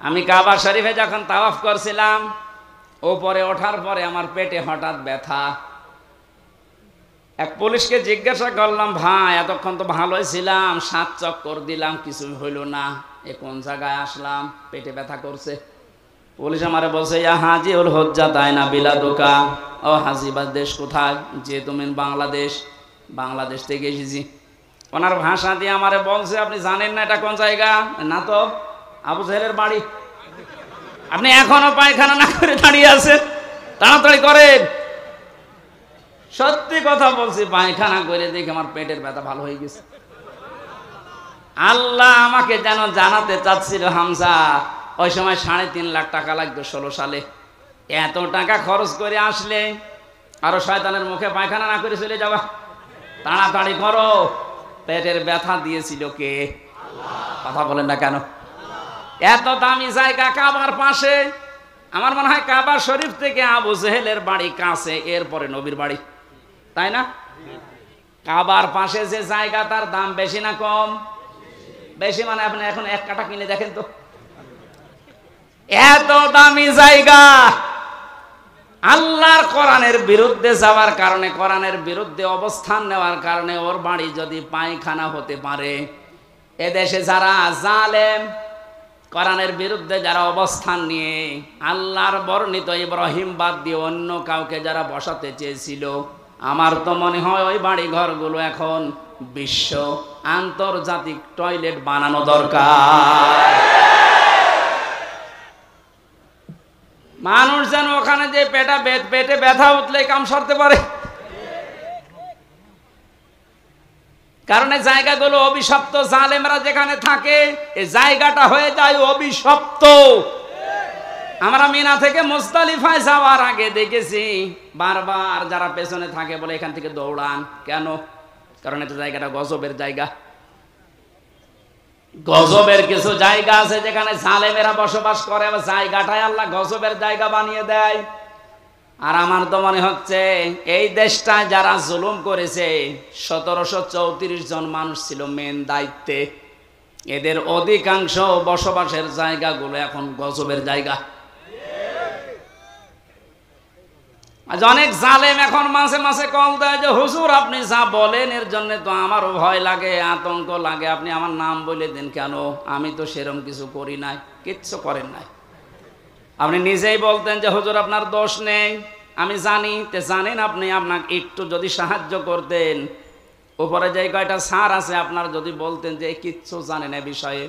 আমি কাবা শরীফে যখন তাওয়াফ করছিলাম, ওপরে ওঠার পরে আমার পেটে হঠাৎ ব্যথা। এক পুলিশকে জিজ্ঞাসা করলাম, ভাই এতক্ষণ তো ভালোই ছিলাম, 7 চক্কর দিলাম, কিছু হইল না, এ কোন জায়গায় আসলাম, পেটে ব্যথা করছে। পুলিশ আমারে বলছে, ইয়া হাজিউল হজ্জা তাই না বিলাদুকা, ও হাজিবার দেশ কোথায়? যে তুমি বাংলাদেশ থেকে এসেছি। ওনার ভাষা দিয়ে আমারে বলছে, আপনি জানেন না এটা কোন জায়গা? না তো, আবু জাহেলের বাড়ি। আপনি এখনো পায়খানা না করে দাঁড়িয়ে আছেন, তাড়াতাড়ি করেন। সত্যি কথা বলছি, পায়খানা করে দেখে আমার পেটের ব্যথা ভালো হয়ে গেছে। আল্লাহ আমাকে যেন জানাতে চাচ্ছিল, হামজা ওই সময় 3.5 লাখ টাকা লাগতো 16 সালে। এত টাকা খরচ করে আসলে আরো শয়তানের মুখে পায়খানা না করে চলে যাওয়া, তাড়াতাড়ি করো। পেটের ব্যথা দিয়েছিল কে? কথা বলেন না কেন? এত দামি জায়গা কাবার পাশে। আমার মনে হয় কাবা শরীফ থেকে আবু জেহেলের বাড়ি কাছে, এরপরে নবীর বাড়ি, তাই না? কাবার পাশে যে জায়গা, তার দাম বেশি না কম? বেশি। মানে আপনি এখন 1 কাঠা কিনে দেখেন তো, এত দামি জায়গা। আল্লাহর কোরআনের বিরুদ্ধে যাওয়ার কারণে, কোরআনের বিরুদ্ধে অবস্থান নেওয়ার কারণে ওর বাড়ি যদি পায়খানা হতে পারে, এদেশে যারা জালেম, কোরআনের বিরুদ্ধে যারা অবস্থান নিয়ে আল্লাহর বর্ণিত ইব্রাহিম বাদ দিয়ে অন্য কাউকে যারা বসাতে চেয়েছিল, আমার তো মনে হয় ওই বাড়ি ঘরগুলো এখন বিশ্ব আন্তর্জাতিক টয়লেট বানানো দরকার। মানুষ যেন ওখানে যে পেটে ব্যথা উঠলে কাম সারতে পারে, কারণ এই জায়গাগুলো অভিশপ্ত। জালেমরা যেখানে থাকে এই জায়গাটা হয়ে যায় অভিশপ্ত। আমরা মিনা থেকে মুজদালিফায় যাওয়ার আগে দেখেছি বারবার যারা পেছনে থাকে বলে এখান থেকে দৌড়ান কেন? কারণ এটা জায়গাটা গজবের জায়গা। গজবের কিছু জায়গা আছে যেখানে জালেমেরা বসবাস করে, জায়গাটাই আল্লাহ গজবের জায়গা বানিয়ে দেয়। আর আমার তো মনে হচ্ছে এই দেশটায় যারা জুলুম করেছে, 1734 জন মানুষ ছিল মেন দায়িত্বে, এদের অধিকাংশ বসবাসের জায়গাগুলো এখন গজবের জায়গা। আজ অনেক জালেম এখন মাঝে মাঝে কল দেয় যে, হুজুর আপনি যা বলেন এর জন্য তো আমারও ভয় লাগে, আতঙ্ক লাগে, আপনি আমার নাম বলে দেন কেন? আমি তো সেরকম কিছু করি নাই। কিচ্ছু করেন নাই। আপনি নিজেই বলতেন যে হুজুর আপনার দোষ নেই, আমি জানি। তে জানেন আপনি, আপনাকে একটু যদি সাহায্য করতেন, উপরে যে কয়টা স্যার আছে আপনার যদি বলতেন যে কিচ্ছু জানেন এ বিষয়ে,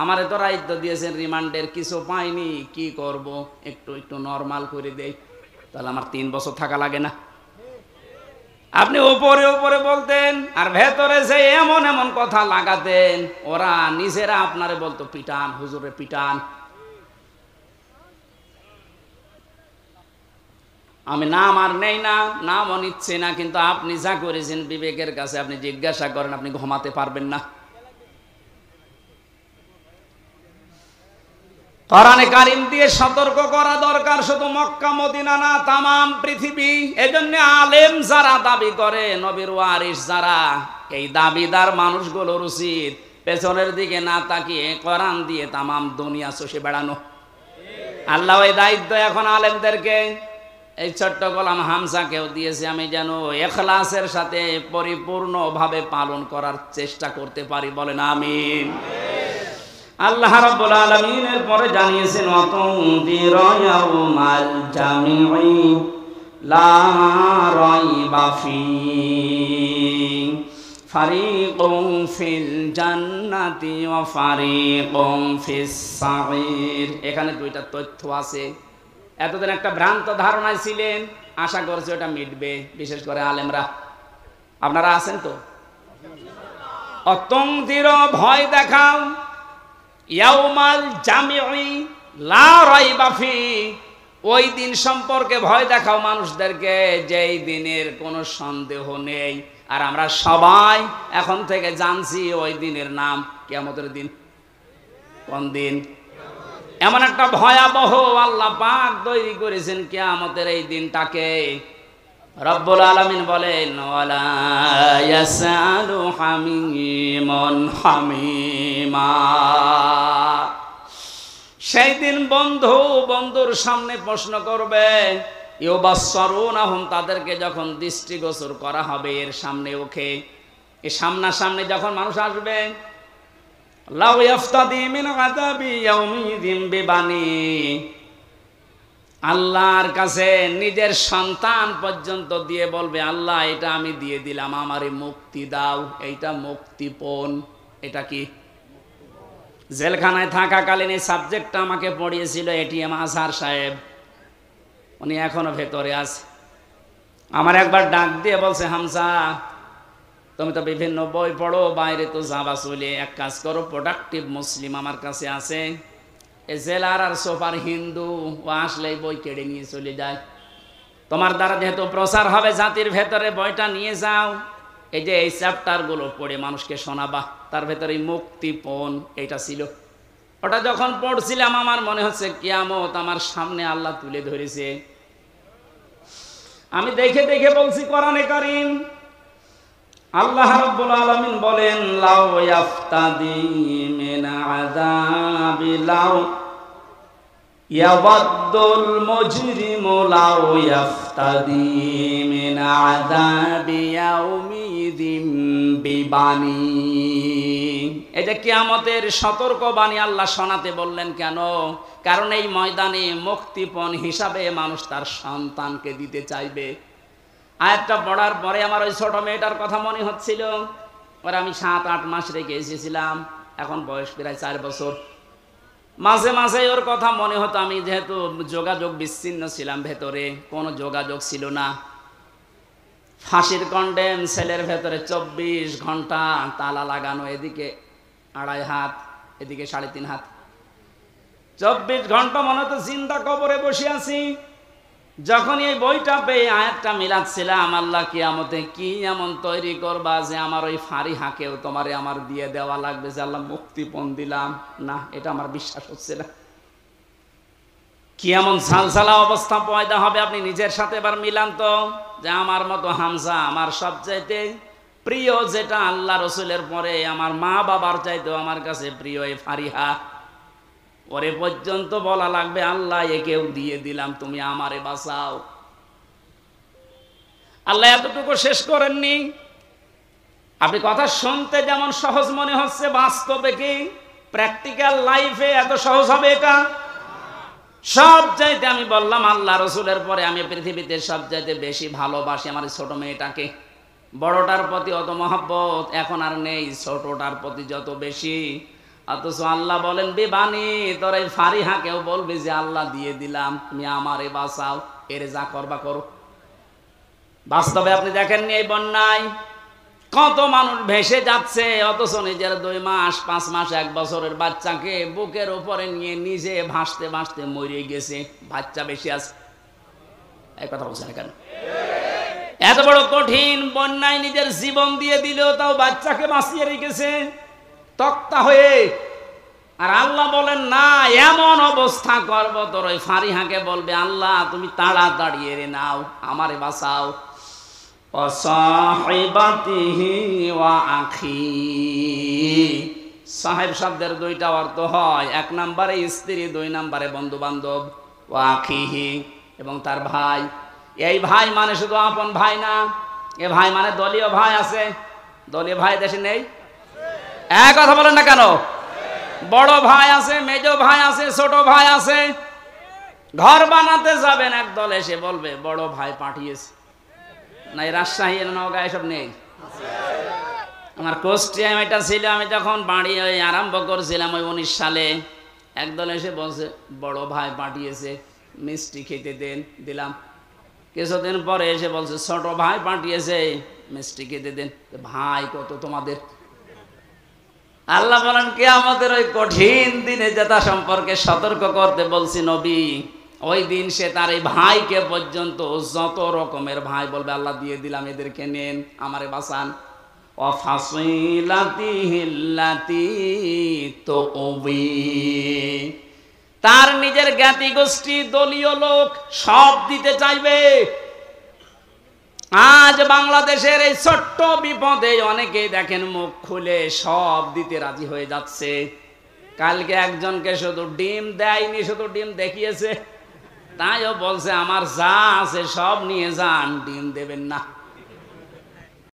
আমারে তো দায়িত্ব দিয়েছেন রিমান্ডের, কিছু পাইনি, কি করব, একটু নরমাল করে দেই, তাহলে আমার 3 বছর থাকা লাগে না। আপনি উপরে উপরে বলতেন আর ভেতরে যে এমন এমন কথা লাগাতেন, ওরা নিজেরা আপনারে বলতো পিটান, হুজুরে পিটান। আমি নাম আর নেই না, নামও নিচ্ছে না, কিন্তু আপনি যা করেছেন বিবেকের কাছে আপনি জিজ্ঞাসা করেন, আপনি ঘুমাতে পারবেন না। কোরআনে কারীম দিয়ে সতর্ক করা দরকার, শুধু মক্কা মদিনা না, তামাম পৃথিবী। এজন্য আলেম যারা দাবি করে, নবীর ওয়ারিস যারা, এই দাবিদার মানুষগুলোর উচিত পেছনের দিকে না তাকিয়ে কোরআন দিয়ে তামাম দুনিয়া চষে বেড়ানো। আল্লাহ এই দায়িত্ব এখন আলেমদেরকে, এই ছোট্ট গোলাম হামজাকেও দিয়েছে। আমি যেন ইখলাসের সাথে পরিপূর্ণভাবে পালন করার চেষ্টা করতে পারি, বলেন আমিন। আল্লাহ রাব্বুল আলামিন এর পরে জানিয়েছেন, ওয়াতুনদিরা ইয়াউমাল জামিঈ লা রাইবা ফীহি ফারিকুন ফিল জান্নাতি ওয়া ফারিকুন ফিস সাঈর। এখানে 2টা তথ্য আছে। এতদিন একটা ভ্রান্ত ধারণায় ছিলেন, আশা করছি ওটা মিটবে, বিশেষ করে আলেমরা। আপনারা আছেন তো? অতুনদিরা ভয় দেখাও, ইয়াউমাল জামিঈ লা রাইবা ফীহি, ওই দিন সম্পর্কে ভয় দেখাও মানুষদেরকে, যেই দিনের কোনো সন্দেহ নেই। আর আমরা সবাই এখন থেকে জানছি ওই দিনের নাম কিয়ামতের দিন। কোন দিন? এমন একটা ভয়াবহ আল্লাহ পাক তৈরি করেছেন কিয়ামতের এই দিনটাকে। রব্বুল আলামিন বলেন, ওয়ালা ইয়াসআলু হামীমুন হামীমা, সেই দিন বন্ধু বন্ধুর সামনে প্রশ্ন করবে, ইউবাসসারুনাহুম, তাদেরকে যখন দৃষ্টিগোচর করা হবে এর সামনে ওকে, এই সামনাসামনি যখন মানুষ আসবে, লাউ ইয়াফতাদি মিন আযাবি ইয়াউমিযিন বিবানি, আল্লাহর কাছে নিজের সন্তান পর্যন্ত দিয়ে বলবে, আল্লাহ এটা আমি দিয়ে দিলাম, আমারে মুক্তি দাও। এইটা মুক্তিপণ। এটা কি? জেলখানায় থাকাকালীন এই সাবজেক্টটা আমাকে পড়িয়েছিল এটিএম আজহার সাহেব, উনি এখনো ভেতরে আছে। আমার একবার ডাক দিয়ে বলছে, হামজা তুমি তো বিভিন্ন বই পড়ো, বাইরে তো যাবা চলে, এক কাজ করো, প্রোডাক্টিভ মুসলিম আমার কাছে আছে, এই জেলার আর সোফার হিন্দু, ও আসলেই বই কেড়ে নিয়ে চলে যায়। তোমার দ্বারা যেহেতু প্রচার হবে জাতির ভেতরে, বইটা নিয়ে যাও, এই যে এই চ্যাপ্টারগুলো পড়ে মানুষকে শোনাবা। তার ভেতরে মুক্তিপণ এইটা ছিল। ওটা যখন পড়ছিলাম আমার মনে হচ্ছে কিয়ামত আমার সামনে আল্লাহ তুলে ধরেছে। আমি দেখে দেখে বলছি কোরআনে কারীম, আল্লাহ রাব্বুল আলামিন বলেন, লাউ ইয়াফতাদি মিন আযাবি লাউ ইয়াওয়াদ্দুল মুজরিমু লাউ ইয়াফতাদি মিন আযাবি ইয়াউমিযিন বিবানি। এই যে কিয়ামতের সতর্কবাণী আল্লাহ শোনাতে বললেন কেন? কারণ এই ময়দানে মুক্তিপণ হিসাবে মানুষ তার সন্তানকে দিতে চাইবে। আয়াতটা পড়ার পরে আমার ওই ছোট মেয়েটার কথা মনে হচ্ছিল, ওরা আমি 7-8 মাস রেখে এসেছিলাম, এখন বয়স প্রায় 4 বছর। মাঝে মাঝে ওর কথা মনে হতো, আমি যেহেতু যোগাযোগ বিচ্ছিন্ন ছিলাম, ভেতরে কোনো যোগাযোগ ছিল না। ফাঁসির কন্ডেম সেলের ভেতরে 24 ঘন্টা তালা লাগানো, এদিকে 2.5 হাত, এদিকে 3.5 হাত, 24 ঘন্টা মনে হতো জিন্দা কবরে বসে আছি। যখন এই বইটা পেয়ে আয়াতটা মিলাচ্ছিলাম, আল্লাহ কিয়ামতে কি এমন তৈরি করবা যে আমার ওই ফারিহাকেও তোমারে আমার দিয়ে দেওয়া লাগবে, যে আল্লাহ মুক্তিপণ দিলাম, না এটা আমার বিশ্বাস হচ্ছে না। কি এমন ঝালঝালা অবস্থা পয়দা হবে, আপনি নিজের সাথে এবার মিলান তো, যে আমার মতো হামজা, আমার সবচাইতে প্রিয় যেটা আল্লাহ রসুলের পরে আমার মা বাবার চাইতেও আমার কাছে প্রিয় এই ফারিহা, ওরে পর্যন্ত বলা লাগবে আল্লাহ একেও দিয়ে দিলাম, তুমি আমারে বাঁচাও। আল্লাহ এতটুকু শেষ করেননি। আপনি কথা শুনতে যেমন সহজ মনে হচ্ছে, বাস্তবে কি প্র্যাকটিক্যাল লাইফে এত সহজ হবে এটা? সব চাইতে আমি বললাম আল্লাহ রসুলের পরে আমি পৃথিবীতে সব চাইতে বেশি ভালোবাসি আমার ছোট মেয়েটাকে। বড়টার প্রতি অত মহব্বত এখন আর নেই, ছোটটার প্রতি যত বেশি। অথচ আল্লাহ বলেন, বিবানি তোর এই ফারিহাকেও বলবি যে আল্লাহ দিয়ে দিলাম, তুমি আমারে বাঁচাও, এরে যা করবা করো। বাস্তবে আপনি দেখেননি এই বন্যায় কত মানুষ ভেসে যাচ্ছে, অথচ নিজের 2 মাস 5 মাস 1 বছরের বাচ্চাকে বুকের উপরে নিয়ে নিজে ভাসতে ভাসতে মরে গেছে। বাচ্চা বেশি আছে, এই কথা বলছেন কেন? এত বড় কঠিন বন্যায় নিজের জীবন দিয়ে দিলেও তাও বাচ্চাকে বাঁচিয়ে রেখেছে তক্তা হয়ে। আর আল্লাহ বলেন, না এমন অবস্থা করবো তোর ওই ফারিহাকে বলবে আল্লাহ তুমি তাড়াতাড়ি এরে নাও, আমারে বাঁচাও। সাহেব শব্দের 2টা অর্থ হয়, 1 নম্বরে স্ত্রী, 2 নম্বরে বন্ধু বান্ধব। ও আখিহি, এবং তার ভাই। এই ভাই মানে শুধু আপন ভাই না, এ ভাই মানে দলীয় ভাই আছে। দলীয় ভাই দেশে নেই? এক কথা বলেন না কেন? বড় ভাই আছে, মেজ ভাই আছে, ছোট ভাই আছে। ঘর বানাতে যাবেন, একদল এসে বলবে বড় ভাই পাঠিয়েছে। না এই রাজশাহী নওগাঁ এসব নেই? আমার কোস্টিয়াম এটা ছিল, আমি যখন বাড়ি ওই আরম্ভ করছিলাম ওই 19 সালে, একদল এসে বলছে বড় ভাই পাঠিয়েছে, মিষ্টি খেতে দেন, দিলাম। কিছুদিন পরে এসে বলছে ছোট ভাই পাঠিয়েছে, মিষ্টি খেতে দেন। ভাই কত তোমাদের? আল্লাহ বলেন কিয়ামতের ওই কঠিন দিনে যেটা সম্পর্কে সতর্ক করতে বলছি নবী, ওই দিন সে তার এই ভাইকে পর্যন্ত যত রকমের ভাই বলবে আল্লাহ দিয়ে দিলাম, এদেরকে নেন, আমারে বাঁচান। তার নিজের জ্ঞাতি গোষ্ঠী, দলীয় লোক সব দিতে চাইবে। আজ বাংলাদেশের এই ছোট্ট বিপদে অনেকেই দেখেন মুখ খুলে সব দিতে রাজি হয়ে যাচ্ছে। কালকে একজনকে শুধু ডিম দেয়নি, শুধু ডিম দেখিয়েছে, তাইও বলছে আমার যা আছে সব নিয়ে যান, ডিম দেবেন না।